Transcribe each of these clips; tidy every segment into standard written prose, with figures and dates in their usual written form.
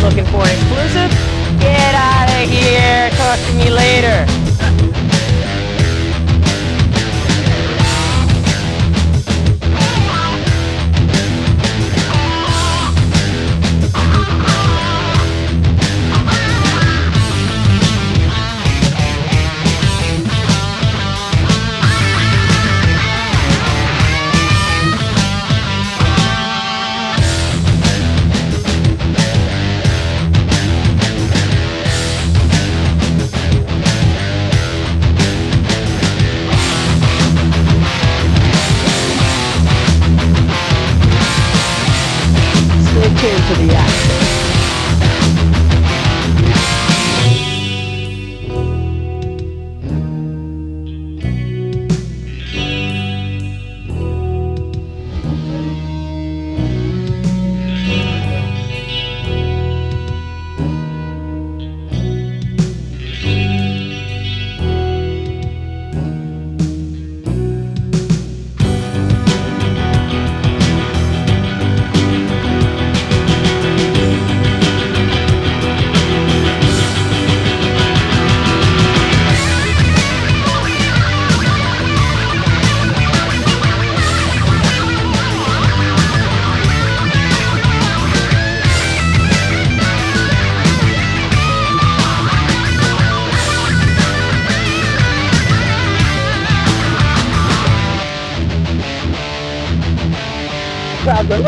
Looking for an exclusive? Get out of here! Talk to me later! To the action. Crowd goes,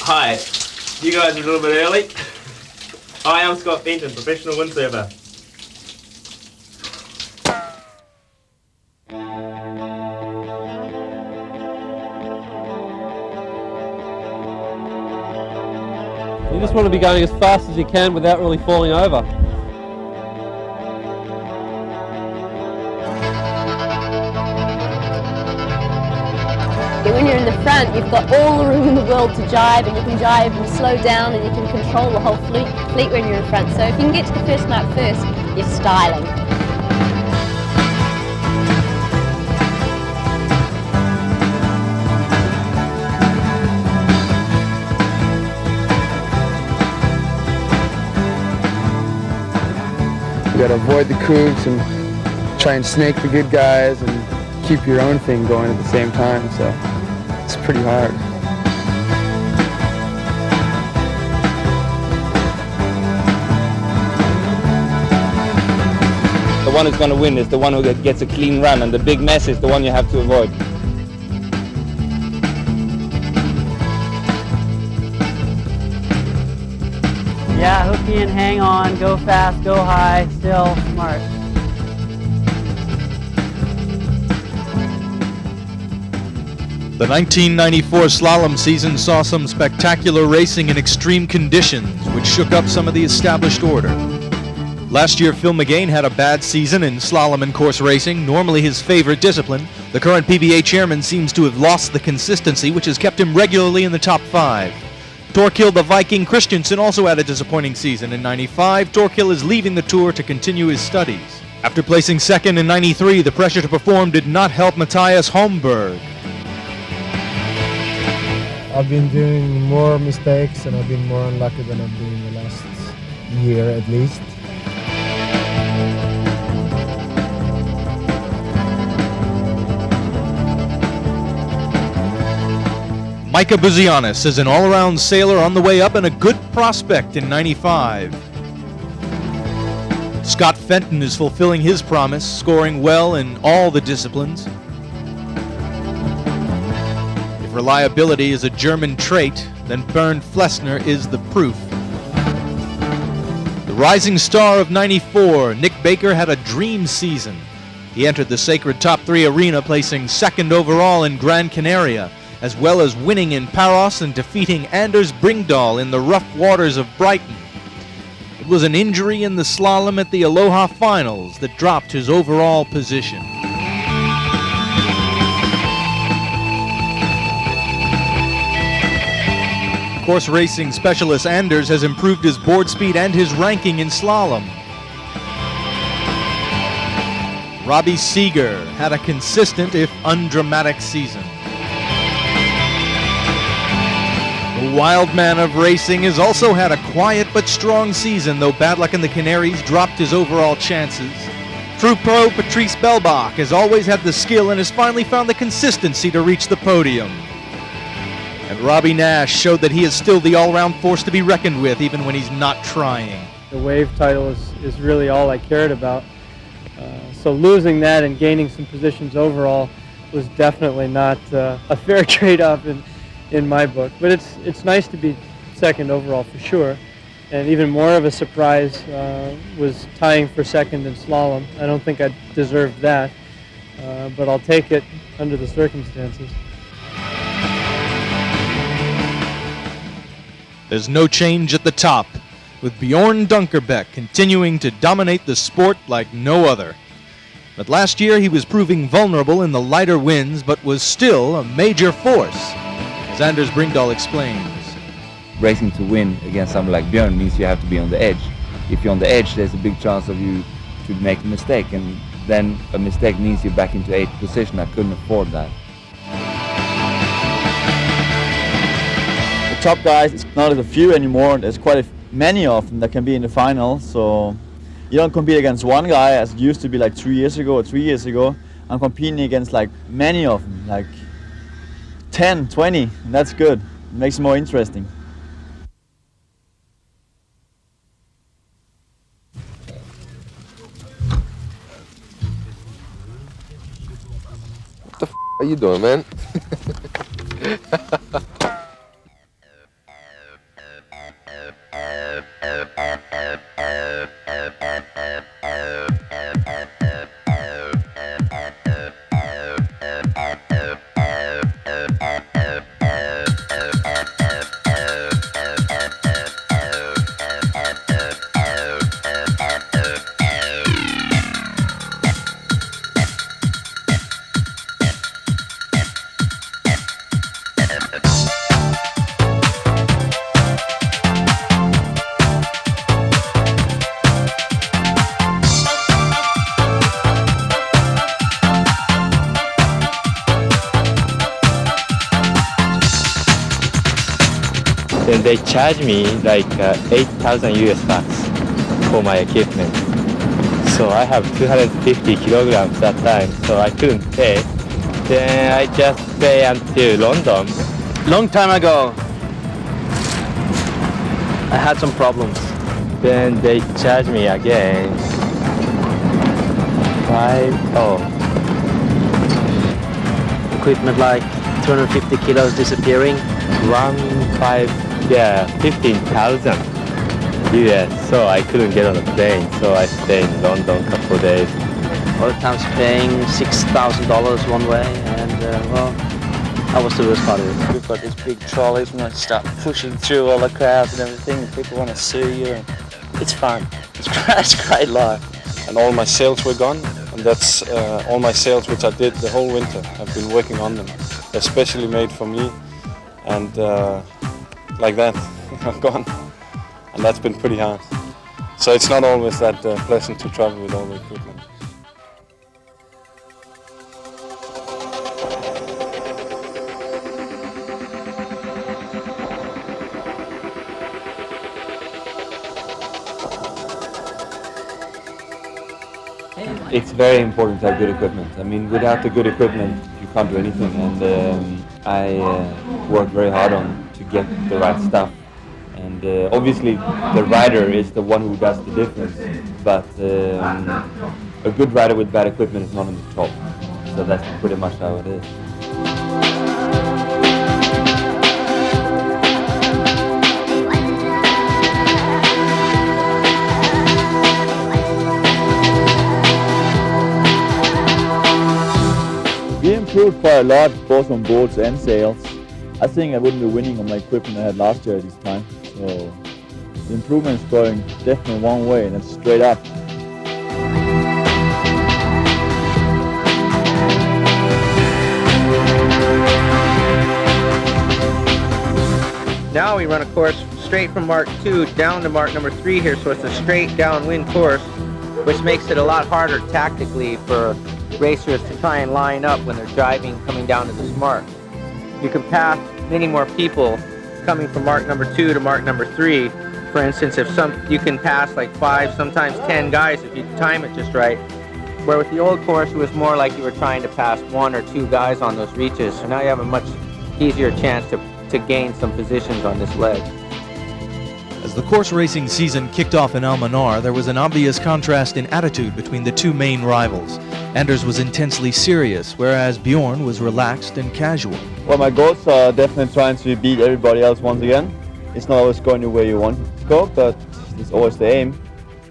Hi, you guys are a little bit early. I am Scott Benton, professional windsurfer. You just want to be going as fast as you can without really falling over. When you're in the front, you've got all the room in the world to jibe, and you can jibe and slow down, and you can control the whole fleet when you're in front. So if you can get to the first mark first, you're styling. You gotta avoid the kooks and try and snake the good guys and keep your own thing going at the same time, so it's pretty hard. The one who's going to win is the one who gets a clean run, and the big mess is the one you have to avoid. Yeah, European hang on, go fast, go high, still smart. The 1994 slalom season saw some spectacular racing in extreme conditions, which shook up some of the established order. Last year, Phil McGain had a bad season in slalom and course racing, normally his favorite discipline. The current PBA chairman seems to have lost the consistency, which has kept him regularly in the top 5. Torkild the Viking Christensen also had a disappointing season in 95. Torkild is leaving the tour to continue his studies. After placing second in 93, the pressure to perform did not help Matthias Holmberg. I've been doing more mistakes and I've been more unlucky than I've been in the last year at least. Micah Buzianis is an all-around sailor on the way up and a good prospect in 95. Scott Fenton is fulfilling his promise, scoring well in all the disciplines. If reliability is a German trait, then Bernd Flessner is the proof. The rising star of 94, Nick Baker, had a dream season. He entered the sacred top 3 arena, placing second overall in Gran Canaria, as well as winning in Paros and defeating Anders Bringdahl in the rough waters of Brighton. It was an injury in the slalom at the Aloha Finals that dropped his overall position. Course racing specialist Anders has improved his board speed and his ranking in slalom. Robbie Seeger had a consistent, if undramatic, season. The wild man of racing has also had a quiet but strong season, though bad luck in the Canaries dropped his overall chances. True pro Patrice Belbach has always had the skill and has finally found the consistency to reach the podium. And Robbie Nash showed that he is still the all-round force to be reckoned with, even when he's not trying. The wave title is really all I cared about. So losing that and gaining some positions overall was definitely not a fair trade-off in my book. But it's nice to be second overall for sure. And even more of a surprise was tying for second in slalom. I don't think I deserved that, but I'll take it under the circumstances. There's no change at the top, with Bjorn Dunkerbeck continuing to dominate the sport like no other. But last year he was proving vulnerable in the lighter winds, but was still a major force, as Anders Bringdahl explains. Racing to win against someone like Björn means you have to be on the edge. If you're on the edge, there's a big chance of you to make a mistake, and then a mistake means you're back into 8th position. I couldn't afford that. The top guys, it's not a few anymore. There's quite many of them that can be in the final. So you don't compete against one guy as it used to be like 2 years ago or 3 years ago. I'm competing against like many of them, like 10, 20, and that's good. It makes it more interesting. What the are you doing, man? Then they charged me like 8,000 US bucks for my equipment. So I have 250 kilograms that time, so I couldn't pay. Then I just pay until London. Long time ago, I had some problems. Then they charged me again. Equipment like 250 kilos disappearing. 15,000. US, so I couldn't get on a plane. So I stayed in London a couple of days. All the times paying $6,000 one way, and well, that was the worst part of it. We've got these big trolleys, we want to start pushing through all the crowds and everything, and people want to see you. And it's fun. It's a great life. And all my sails were gone, and that's all my sails which I did the whole winter. I've been working on them, especially made for me, and like that, are gone. And that's been pretty hard. So it's not always that pleasant to travel with all the equipment. It's very important to have good equipment. I mean, without the good equipment, you can't do anything. And I work very hard on to get the right stuff. And obviously, the rider is the one who does the difference. But a good rider with bad equipment is not on the top. So that's pretty much how it is. We improved quite a lot, both on boards and sails. I think I wouldn't be winning on my equipment I had last year at this time. So the improvement is going definitely one way, and it's straight up. Now we run a course straight from Mark 2 down to Mark number 3 here, so it's a straight downwind course, which makes it a lot harder tactically for racers to try and line up when they're driving coming down to this mark. You can pass many more people coming from Mark number 2 to Mark number 3. For instance, you can pass like 5, sometimes 10 guys if you time it just right. Where with the old course, it was more like you were trying to pass 1 or 2 guys on those reaches. So now you have a much easier chance to gain some positions on this leg. As the course racing season kicked off in Almanar, there was an obvious contrast in attitude between the two main rivals. Anders was intensely serious, whereas Bjorn was relaxed and casual. Well, my goals are definitely trying to beat everybody else once again. It's not always going the way you want it to go, but it's always the aim.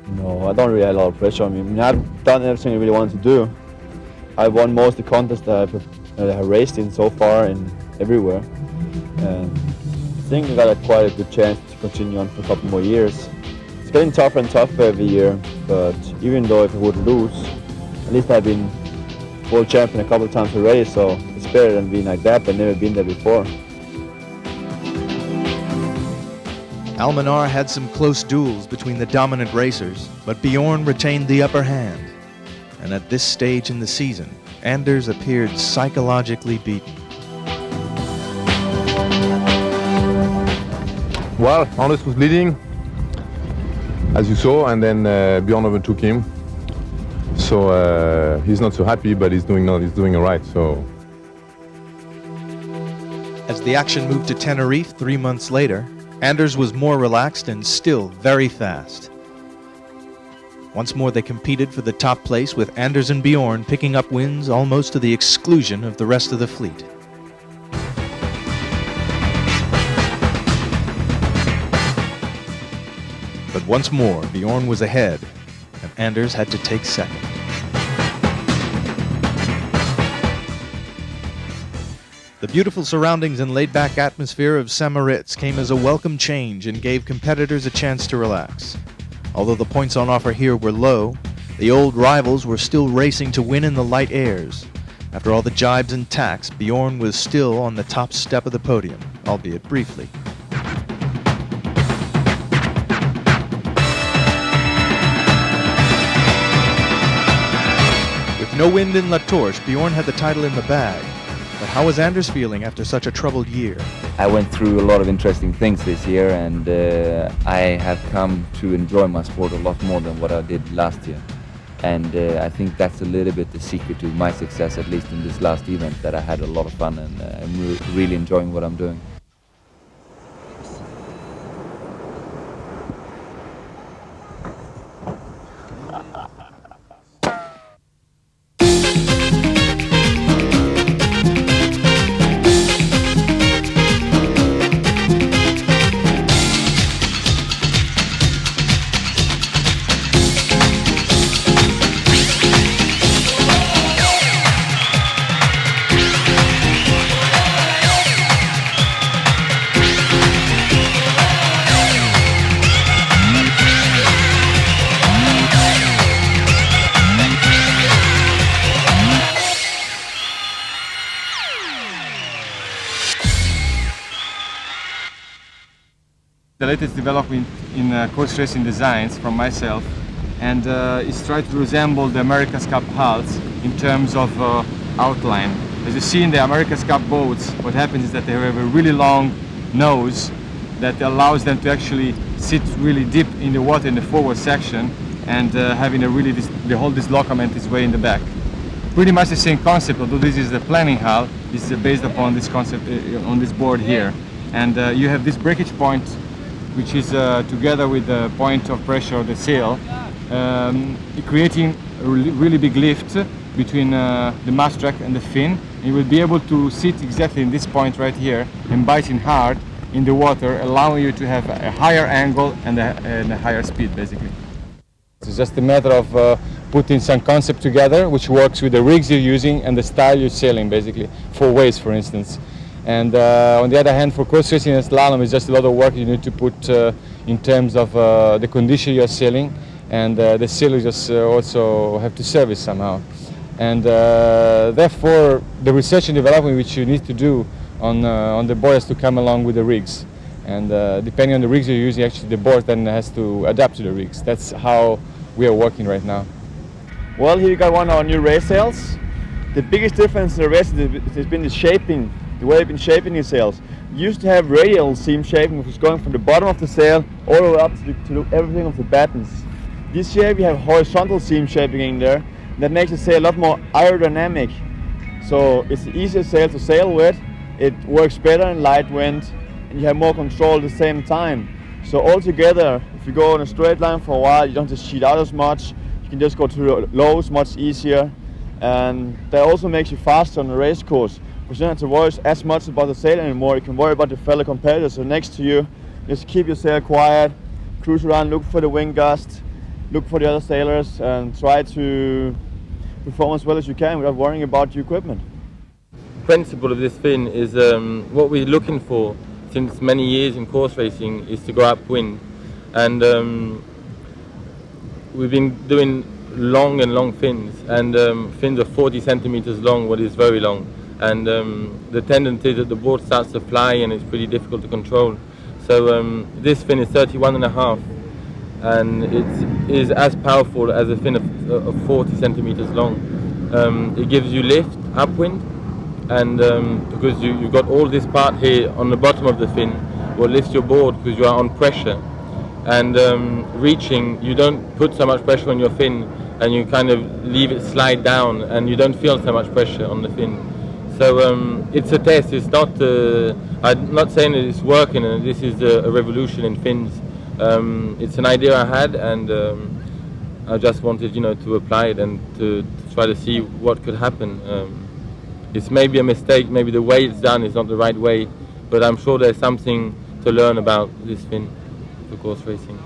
No, I don't really have a lot of pressure on me. I mean, I've done everything I really wanted to do. I won most of the contests that I have raced in so far and everywhere. And I think I got quite a good chance to continue on for a couple more years. It's getting tougher and tougher every year, but even though if I would lose, at least I've been world champion a couple of times already, so it's better than being like that, but never been there before. Almanar had some close duels between the dominant racers, but Bjorn retained the upper hand. And at this stage in the season, Anders appeared psychologically beaten. Well, Anders was leading, as you saw, and then Bjorn overtook him. So he's not so happy, but he's doing all right. So, as the action moved to Tenerife 3 months later, Anders was more relaxed and still very fast. Once more they competed for the top place, with Anders and Bjorn picking up wins almost to the exclusion of the rest of the fleet. But once more, Bjorn was ahead, and Anders had to take second. The beautiful surroundings and laid-back atmosphere of St. Moritz came as a welcome change and gave competitors a chance to relax. Although the points on offer here were low, the old rivals were still racing to win in the light airs. After all the jibes and tacks, Bjorn was still on the top step of the podium, albeit briefly. With no wind in La Torche, Bjorn had the title in the bag. But how was Anders feeling after such a troubled year? I went through a lot of interesting things this year, and I have come to enjoy my sport a lot more than what I did last year. And I think that's a little bit the secret to my success, at least in this last event, that I had a lot of fun and I'm really enjoying what I'm doing. The latest development in course racing designs from myself, and it's tried to resemble the America's Cup hulls in terms of outline. As you see in the America's Cup boats, what happens is that they have a really long nose that allows them to actually sit really deep in the water in the forward section, and having a really the whole dislocament is way in the back. Pretty much the same concept, although this is the planning hull. This is based upon this concept on this board here, and you have this breakage point, which is together with the point of pressure of the sail, creating a really big lift between the mast track and the fin. You will be able to sit exactly in this point right here and biting hard in the water, allowing you to have a higher angle and a higher speed, basically. It's just a matter of putting some concept together which works with the rigs you're using and the style you're sailing, basically, for waves, for instance. And on the other hand, for course racing and slalom, it's just a lot of work you need to put in terms of the condition you're sailing, and the sail you just also have to service somehow. And therefore, the research and development which you need to do on the board has to come along with the rigs. And depending on the rigs you're using, actually the board then has to adapt to the rigs. That's how we are working right now. Well, here you got one of our new race sails. The biggest difference in the race has been the shaping, the way we've been shaping these sails. You used to have radial seam shaping, which was going from the bottom of the sail all the way up to everything of the battens. This year we have horizontal seam shaping in there. That makes the sail a lot more aerodynamic. So it's the easier sail to sail with. It works better in light wind, and you have more control at the same time. So altogether, if you go on a straight line for a while, you don't just cheat out as much. You can just go to lows much easier, and that also makes you faster on the race course. Because you don't have to worry as much about the sail anymore. You can worry about the fellow competitors who are next to you. Just keep your sail quiet, cruise around, look for the wind gust, look for the other sailors, and try to perform as well as you can without worrying about your equipment. The principle of this fin is what we're looking for since many years in course racing is to go upwind, and we've been doing long fins, and fins are 40 centimeters long, what is very long, and the tendency is that the board starts to fly and it's pretty difficult to control. So this fin is 31.5, and it is as powerful as a fin of 40 centimeters long. It gives you lift upwind, and because you've got all this part here on the bottom of the fin will lift your board because you are on pressure, and reaching, you don't put so much pressure on your fin and you kind of leave it slide down and you don't feel so much pressure on the fin. So it's a test. It's not I'm not saying that it's working and this is a revolution in fins. It's an idea I had, and I just wanted, to apply it and to try to see what could happen. It's maybe a mistake, maybe the way it's done is not the right way, but I'm sure there's something to learn about this fin for course racing.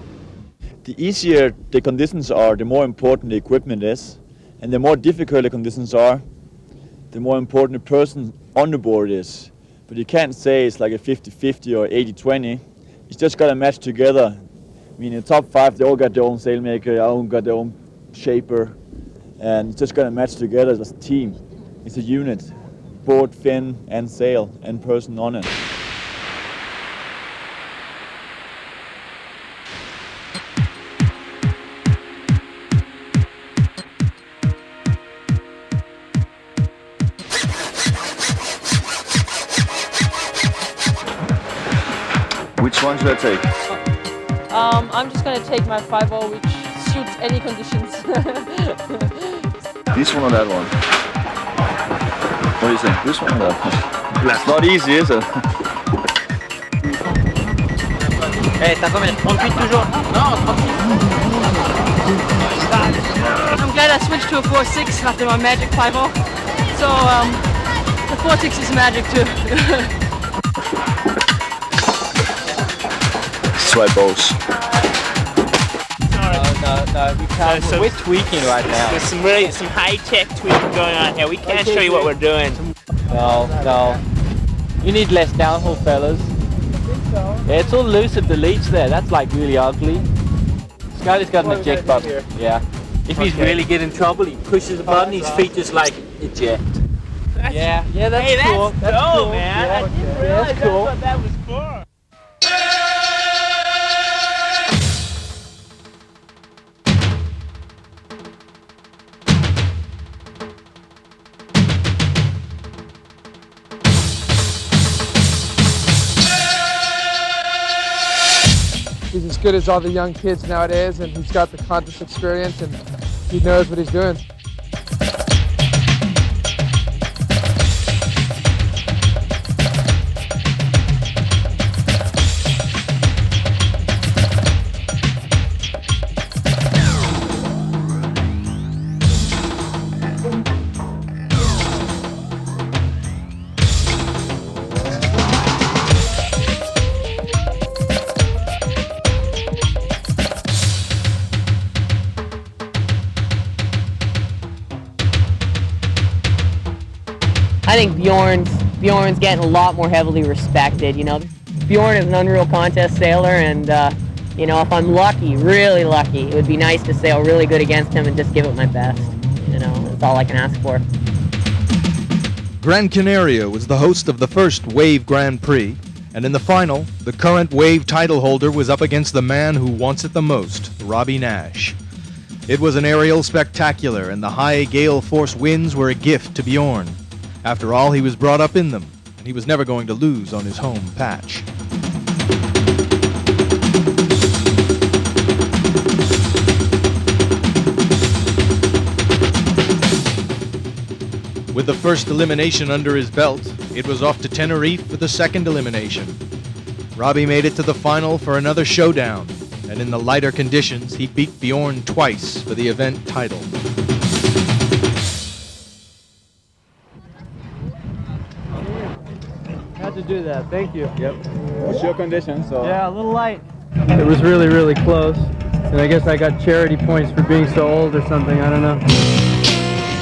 The easier the conditions are, the more important the equipment is, and the more difficult the conditions are, the more important the person on the board is. But you can't say it's like a 50-50 or 80-20. It's just got to match together. I mean, in the top 5, they all got their own sailmaker, they all got their own shaper, and it's just got to match together as a team. It's a unit, board, fin, and sail, and person on it. Which one should I take? I'm just going to take my 5-0, which suits any conditions. This one or that one? What do you think? This one or that one? That's not easy, is it? Hey, t'as combien? 38 toujours? Non, 38. I'm glad I switched to a 4.6 after my Magic 5.0. So the 4.6 is magic too. Swipe bows. No, we can't. So we're tweaking right now. There's some high-tech tweaking going on here. We can't show you what we're doing. No. You need less downhill, fellas. Yeah, it's all loose at the leech there. That's like really ugly. Scotty's got an eject button. Yeah. If he's really getting in trouble, he pushes the button, his feet just like eject. Yeah, that's cool. That's cool, man. Yeah, I didn't realize that's what that was for. He's as good as all the young kids nowadays, and he's got the contest experience, and he knows what he's doing. I think Bjorn's getting a lot more heavily respected. You know, Bjorn is an unreal contest sailor, and you know, if I'm lucky, really lucky, it would be nice to sail really good against him and just give it my best. You know, that's all I can ask for. Gran Canaria was the host of the first Wave Grand Prix, and in the final, the current Wave title holder was up against the man who wants it the most, Robbie Nash. It was an aerial spectacular, and the high gale force winds were a gift to Bjorn. After all, he was brought up in them, and he was never going to lose on his home patch. With the first elimination under his belt, it was off to Tenerife for the second elimination. Robbie made it to the final for another showdown, and in the lighter conditions, he beat Bjorn twice for the event title. Had to do that, thank you. Yep. What's your condition? So yeah, a little light. It was really, really close. And I guess I got charity points for being so old or something, I don't know.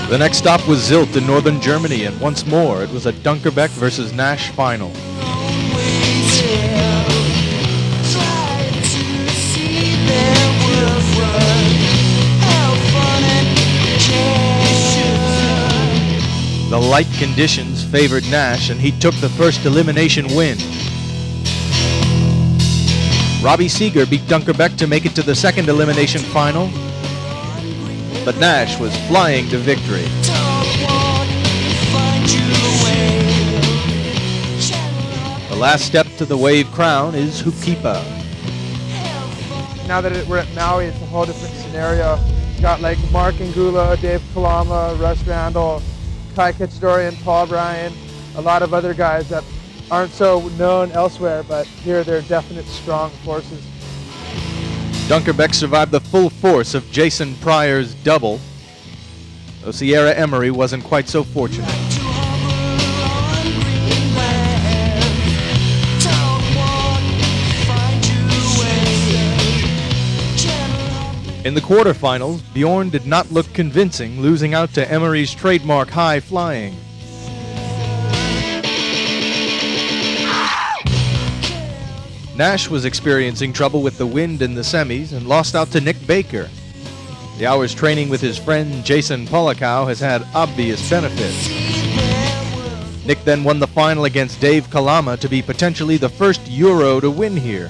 The next stop was Zilt in northern Germany, and once more it was a Dunkerbeck versus Nash final. The light conditions favored Nash, and he took the first elimination win. Robbie Seeger beat Dunkerbeck to make it to the second elimination final, but Nash was flying to victory. The last step to the Wave crown is Hukipa. Now that we're at Maui, it's a whole different scenario. You got like Mark Angula, Dave Kalama, Russ Randall, Kai Kachidorian, Paul Bryan, a lot of other guys that aren't so known elsewhere, but here they're definite strong forces. Dunkerbeck survived the full force of Jason Pryor's double, though Sierra Emery wasn't quite so fortunate. In the quarterfinals, Bjorn did not look convincing, losing out to Emery's trademark high flying. Nash was experiencing trouble with the wind in the semis and lost out to Nick Baker. The hours training with his friend Jason Polikow has had obvious benefits. Nick then won the final against Dave Kalama to be potentially the first Euro to win here.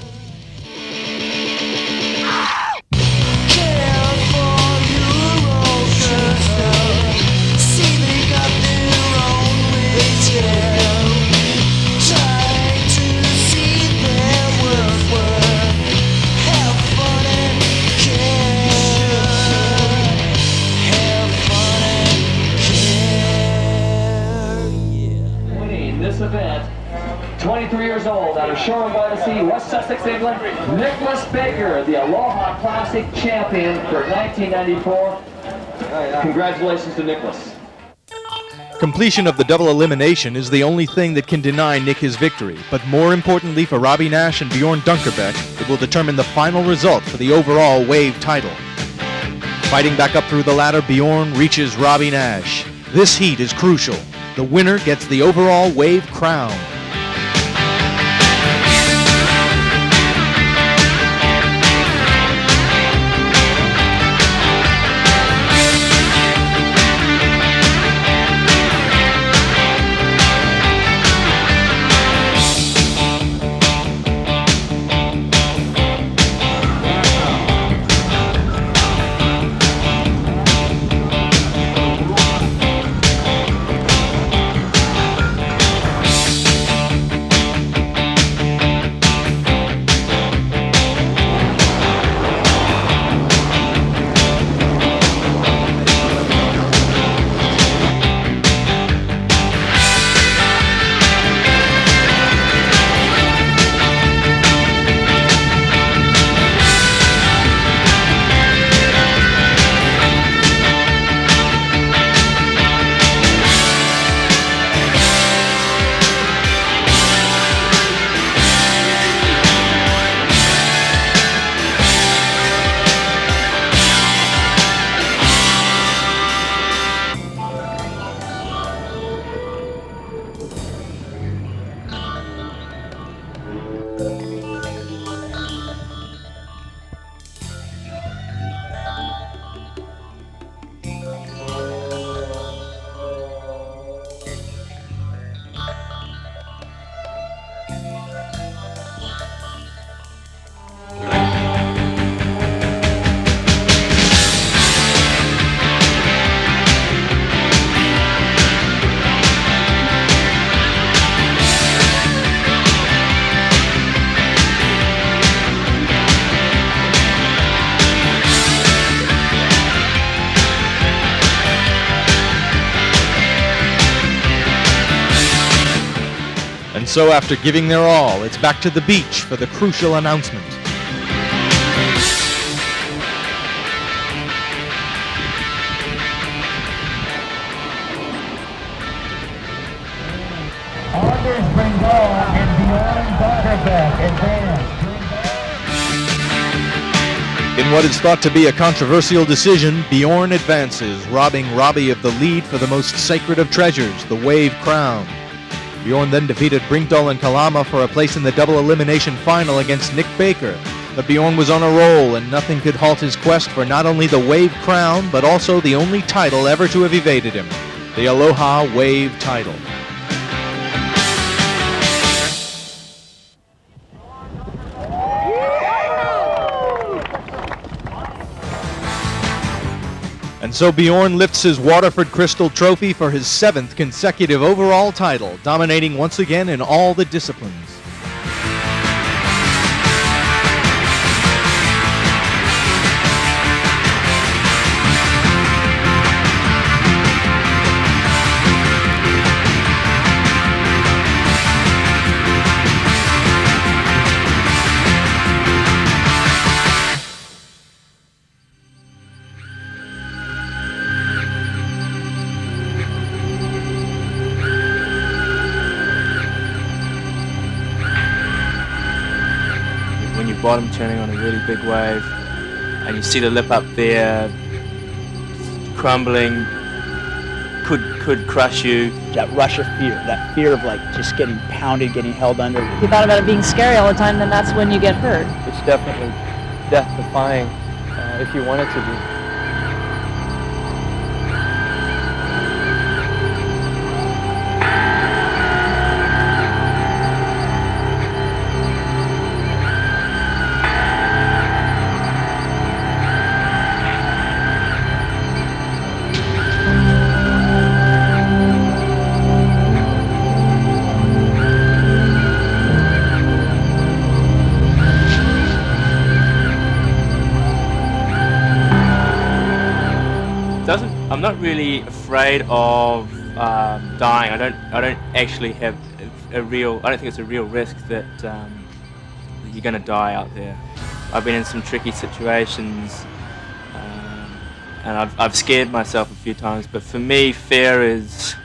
This event, 23 years old, out of Shoreham by the Sea, West Sussex, England, Nicholas Baker, the Aloha Classic champion for 1994. Congratulations to Nicholas. Completion of the double elimination is the only thing that can deny Nick his victory, but more importantly for Robbie Nash and Bjorn Dunkerbeck, it will determine the final result for the overall Wave title. Fighting back up through the ladder, Bjorn reaches Robbie Nash. This heat is crucial. The winner gets the overall Wave crown. And so after giving their all, it's back to the beach for the crucial announcement. Anders Bringal and Bjorn Butterbeck advance. In what is thought to be a controversial decision, Bjorn advances, robbing Robbie of the lead for the most sacred of treasures, the Wave Crown. Bjorn then defeated Brinkdahl and Kalama for a place in the double elimination final against Nick Baker. But Bjorn was on a roll, and nothing could halt his quest for not only the Wave Crown, but also the only title ever to have evaded him, the Aloha Wave title. And so Bjorn lifts his Waterford Crystal Trophy for his 7th consecutive overall title, dominating once again in all the disciplines. Bottom turning on a really big wave, and you see the lip up there crumbling, could crush you. That rush of fear, that fear of like just getting pounded, getting held under. If you thought about it being scary all the time, then that's when you get hurt. It's definitely death-defying if you want it to be. I'm not really afraid of dying. I don't actually have I don't think it's a real risk that you're going to die out there. I've been in some tricky situations, and I've scared myself a few times. But for me, fear is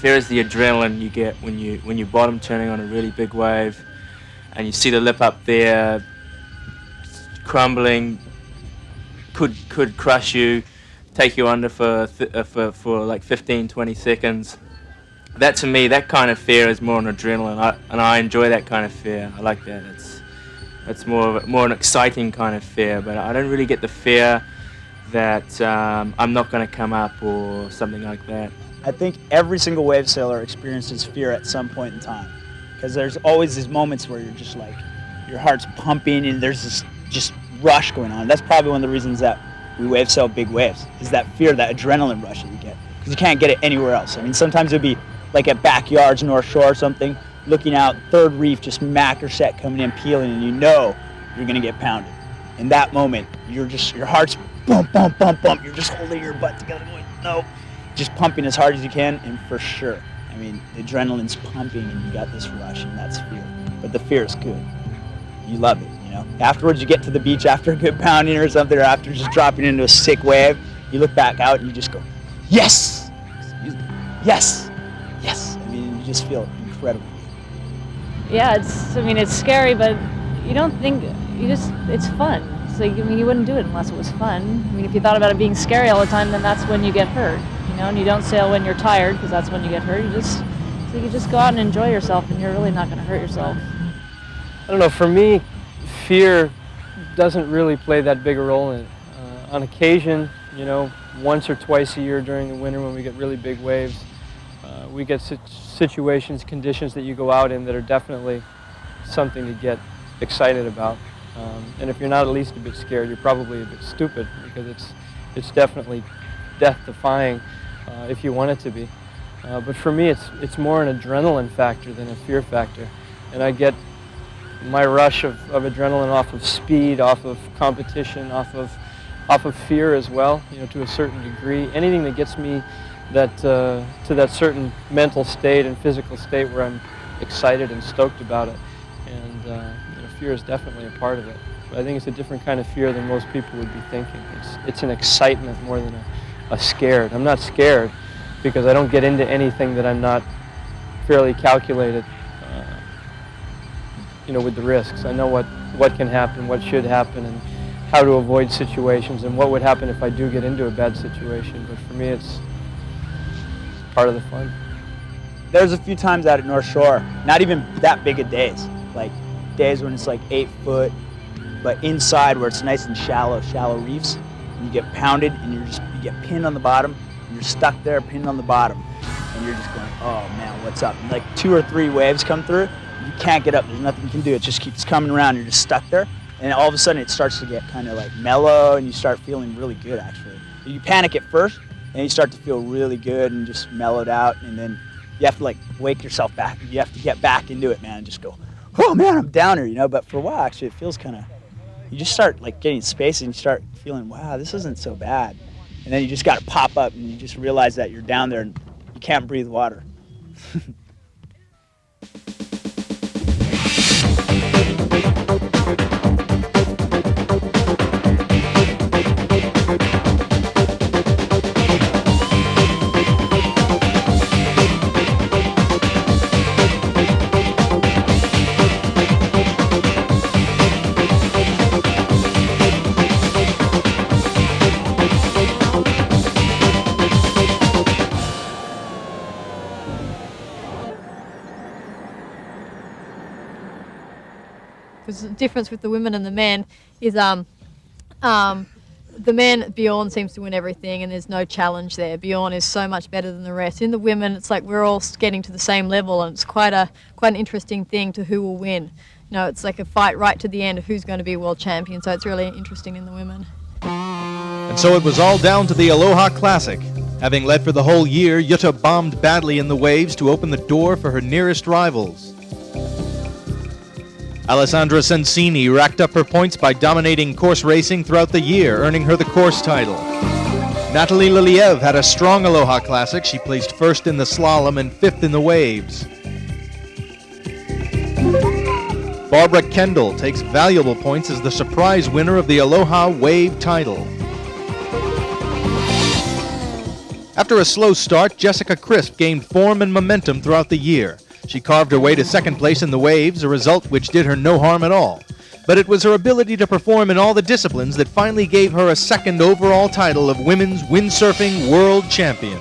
the adrenaline you get when you bottom turning on a really big wave, and you see the lip up there crumbling, could crush you, take you under for like 15-20 seconds. That, to me, that kind of fear is more an adrenaline, and I enjoy that kind of fear. I like that. It's more an exciting kind of fear, but I don't really get the fear that I'm not going to come up or something like that. I think every single wave sailor experiences fear at some point in time, because there's always these moments where you're just like, your heart's pumping and there's this just rush going on. That's probably one of the reasons that we wave sail big waves, is that fear, that adrenaline rush that you get, because you can't get it anywhere else. I mean, sometimes it'd be like at backyards, North Shore or something, looking out, third reef, just mackerel set coming in, peeling, and you know you're gonna get pounded. In that moment, your heart's bump, bump, bump, bump. You're just holding your butt together going, no. Just pumping as hard as you can, and for sure, I mean, the adrenaline's pumping and you got this rush, and that's fear. But the fear is good. You love it, you know? Afterwards, you get to the beach after a good pounding or something, or after just dropping into a sick wave, you look back out and you just go, yes! Yes! Yes! I mean, you just feel incredible. Yeah, it's scary, but you don't think, it's fun. It's like, I mean, you wouldn't do it unless it was fun. I mean, if you thought about it being scary all the time, then that's when you get hurt, you know? And you don't sail when you're tired, because that's when you get hurt. You just go out and enjoy yourself, and you're really not going to hurt yourself. don't know, for me, fear doesn't really play that big a role in it. On occasion, you know, once or twice a year during the winter when we get really big waves, we get situations, conditions that you go out in that are definitely something to get excited about. And if you're not at least a bit scared, you're probably a bit stupid, because it's definitely death-defying if you want it to be. But for me, it's more an adrenaline factor than a fear factor. And I get my rush of adrenaline off of speed, off of competition, off of fear as well, you know, to a certain degree. Anything that gets me to that certain mental state and physical state where I'm excited and stoked about it. And you know, fear is definitely a part of it. But I think it's a different kind of fear than most people would be thinking. It's an excitement more than a scared. I'm not scared because I don't get into anything that I'm not fairly calculated, you know, with the risks. I know what can happen, what should happen, and how to avoid situations, and what would happen if I do get into a bad situation. But for me, it's part of the fun. There's a few times out at North Shore, not even that big of days, like days when it's like 8 foot, but inside where it's nice and shallow reefs, and you get pounded and you get pinned on the bottom, and you're stuck there pinned on the bottom, and you're just going, oh man, what's up? And like 2 or 3 waves come through, you can't get up, there's nothing you can do, it just keeps coming around, you're just stuck there, and all of a sudden it starts to get kind of like mellow, and you start feeling really good actually. You panic at first, and you start to feel really good and just mellowed out, and then you have to like wake yourself back. You have to get back into it, man, and just go, oh man, I'm down here, you know. But for a while, actually, it feels kind of, you just start like getting space and you start feeling, wow, this isn't so bad. And then you just got to pop up and you just realize that you're down there and you can't breathe water. Because the difference with the women and the men is the men, Bjorn seems to win everything and there's no challenge there. Bjorn is so much better than the rest. In the women, it's like we're all getting to the same level, and it's quite an interesting thing to who will win. You know, it's like a fight right to the end of who's going to be world champion, so it's really interesting in the women. And so it was all down to the Aloha Classic. Having led for the whole year, Jutta bombed badly in the waves to open the door for her nearest rivals. Alessandra Sensini racked up her points by dominating course racing throughout the year, earning her the course title. Natalie Liliev had a strong Aloha Classic. She placed first in the slalom and 5th in the waves. Barbara Kendall takes valuable points as the surprise winner of the Aloha Wave title. After a slow start, Jessica Crisp gained form and momentum throughout the year. She carved her way to 2nd place in the waves, a result which did her no harm at all. But it was her ability to perform in all the disciplines that finally gave her a 2nd overall title of Women's Windsurfing World Champion.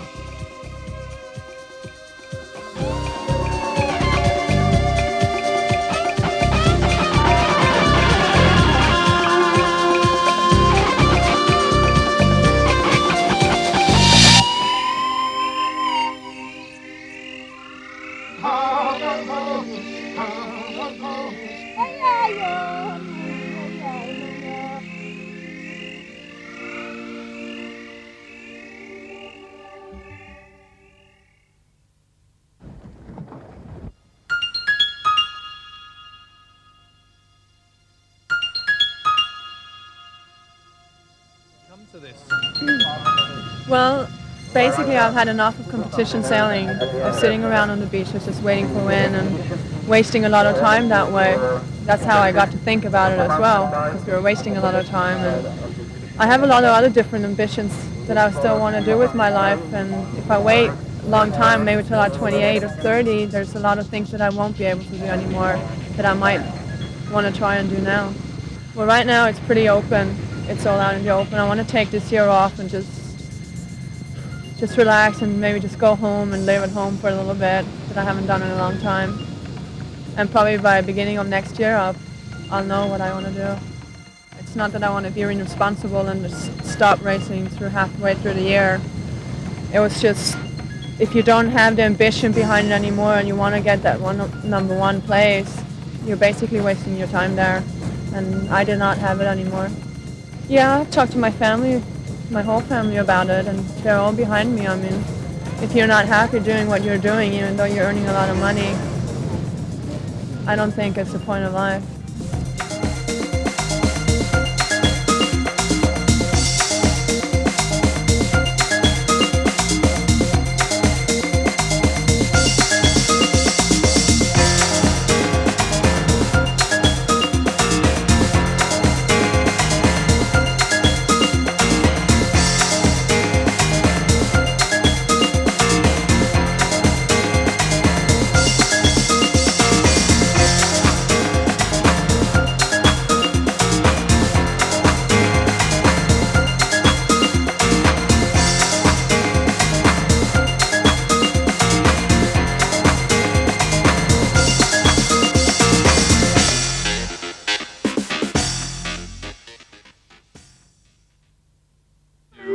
Well, basically I've had enough of competition sailing, of sitting around on the beaches just waiting for wind and wasting a lot of time that way. That's how I got to think about it as well, because we were wasting a lot of time. And I have a lot of other different ambitions that I still want to do with my life, and if I wait a long time, maybe till I'm 28 or 30, there's a lot of things that I won't be able to do anymore that I might want to try and do now. Well, right now it's pretty open. It's all out in the open. I want to take this year off and just relax and maybe just go home and live at home for a little bit that I haven't done in a long time. And probably by beginning of next year, I'll know what I want to do. It's not that I want to be irresponsible and just stop racing halfway through the year. It was just, if you don't have the ambition behind it anymore and you want to get that number one place, you're basically wasting your time there. And I did not have it anymore. Yeah, I've talked to my family, my whole family about it, and they're all behind me. I mean, if you're not happy doing what you're doing, even though you're earning a lot of money, I don't think it's the point of life.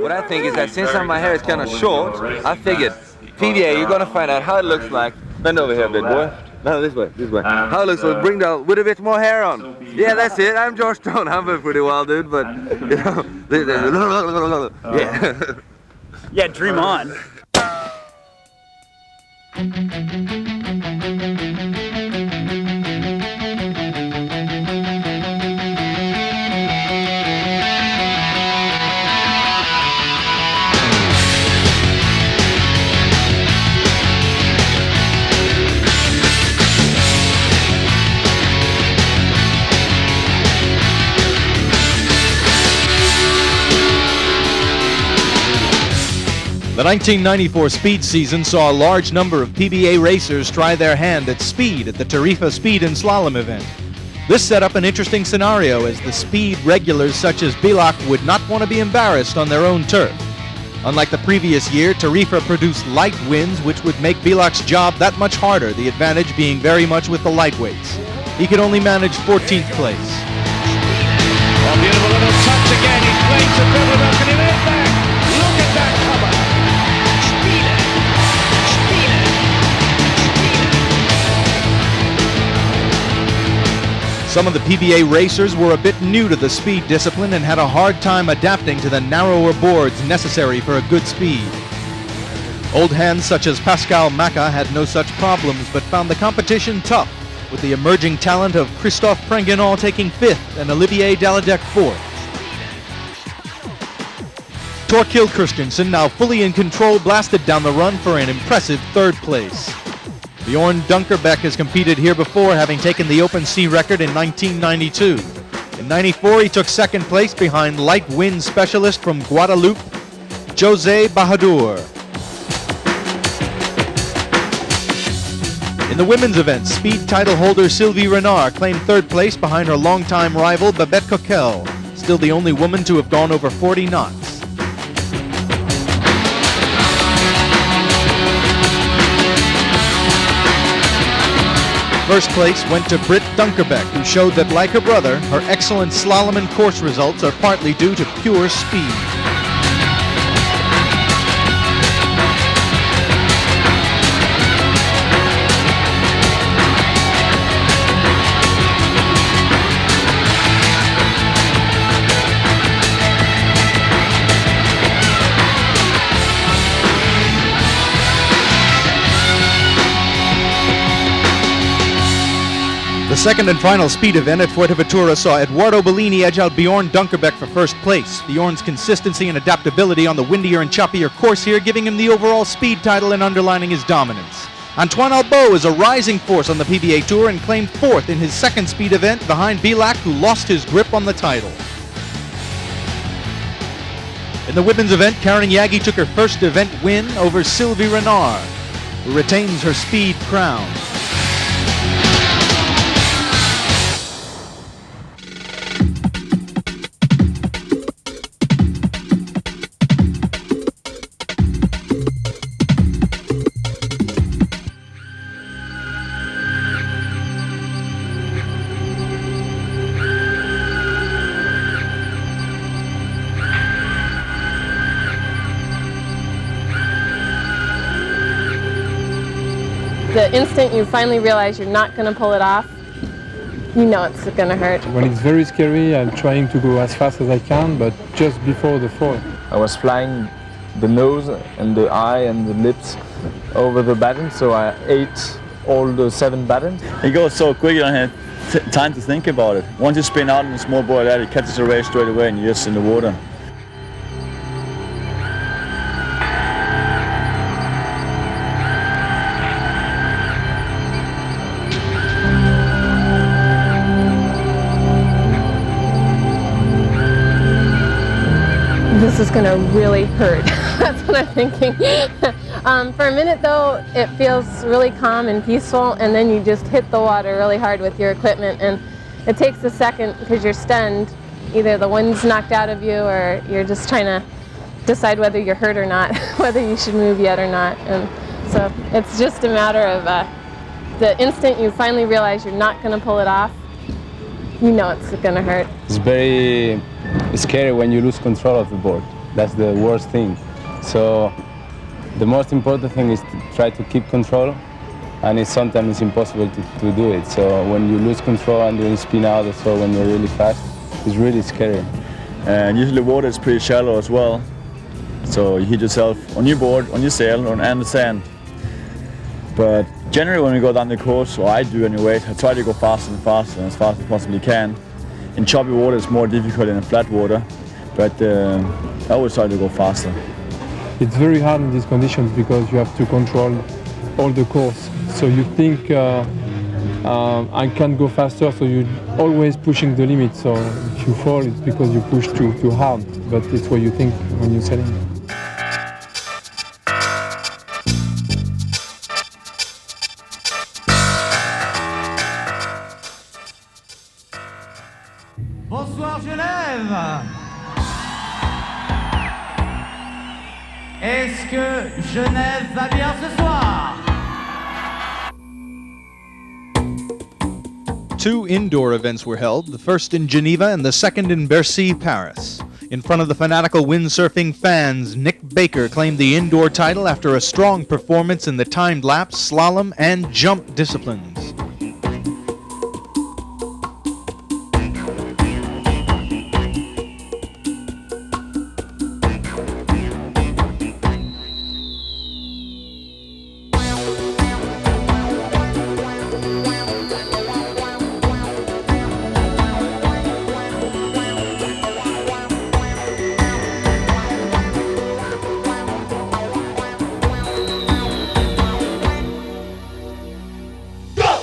What I think is that since my hair is kind of short, I figured, PBA, you're gonna find out how it looks like. Bend over here a bit, boy. No, this way, this way. How it looks like, bring down with a bit more hair on. Yeah, that's it. I'm George Stone. I'm been pretty wild, dude, but you know, yeah. Yeah, dream on. The 1994 speed season saw a large number of PBA racers try their hand at speed at the Tarifa Speed and Slalom event. This set up an interesting scenario as the speed regulars such as Bilak would not want to be embarrassed on their own turf. Unlike the previous year, Tarifa produced light winds which would make Bilak's job that much harder, the advantage being very much with the lightweights. He could only manage 14th place. Oh, beautiful little touch again. He's playing to Proffitt. Can he let it back? Look at that cover. Some of the PBA racers were a bit new to the speed discipline and had a hard time adapting to the narrower boards necessary for a good speed. Old hands such as Pascal Macca had no such problems but found the competition tough, with the emerging talent of Christophe Prenguenol taking 5th and Olivier Daladec 4th. Torkild Christensen, now fully in control, blasted down the run for an impressive 3rd place. Bjorn Dunkerbeck has competed here before, having taken the Open Sea record in 1992. In 94, he took 2nd place behind light wind specialist from Guadeloupe, José Bahadur. In the women's event, speed title holder Sylvie Renard claimed 3rd place behind her longtime rival Babette Coquel, still the only woman to have gone over 40 knots. First place went to Britt Dunkerbeck, who showed that, like her brother, her excellent slalom and course results are partly due to pure speed. The second and final speed event at Fuerteventura saw Eduardo Bellini edge out Bjorn Dunkerbeck for 1st place. Bjorn's consistency and adaptability on the windier and choppier course here giving him the overall speed title and underlining his dominance. Antoine Albo is a rising force on the PBA Tour and claimed 4th in his 2nd speed event behind Bilak, who lost his grip on the title. In the women's event, Karen Yagi took her 1st event win over Sylvie Renard, who retains her speed crown. the instant you finally realize you're not going to pull it off, you know it's going to hurt. When it's very scary, I'm trying to go as fast as I can, but just before the fall. I was flying the nose and the eye and the lips over the batten, so I ate all the 7 battens. It goes so quick, you don't have time to think about it. Once you spin out in a small boy like that, it catches the ray straight away and you're just in the water. This is going to really hurt. That's what I'm thinking. For a minute though, it feels really calm and peaceful, and then you just hit the water really hard with your equipment, and it takes a second because you're stunned. Either the wind's knocked out of you or you're just trying to decide whether you're hurt or not, whether you should move yet or not. And so it's just a matter of the instant you finally realize you're not going to pull it off, you know it's going to hurt. It's very scary when you lose control of the board. That's the worst thing. So the most important thing is to try to keep control, and sometimes it's impossible to do it. So when you lose control and you spin out, or so when you're really fast, it's really scary. And usually the water is pretty shallow as well. So you hit yourself on your board, on your sail, and the sand. But generally when we go down the coast, or I do anyway, I try to go faster and faster, as fast as possibly can. In choppy water it's more difficult than in flat water, but I always try to go faster. It's very hard in these conditions because you have to control all the course. So you think I can go faster, so you're always pushing the limit. So if you fall, it's because you push too hard, but it's what you think when you're sailing. Bonsoir Genève. Est-ce que Genève va bien ce soir? 2 indoor events were held, the first in Geneva and the second in Bercy, Paris. In front of the fanatical windsurfing fans, Nick Baker claimed the indoor title after a strong performance in the timed laps, slalom, and jump disciplines. Go!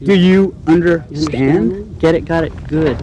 Do you understand? Get it, got it, good.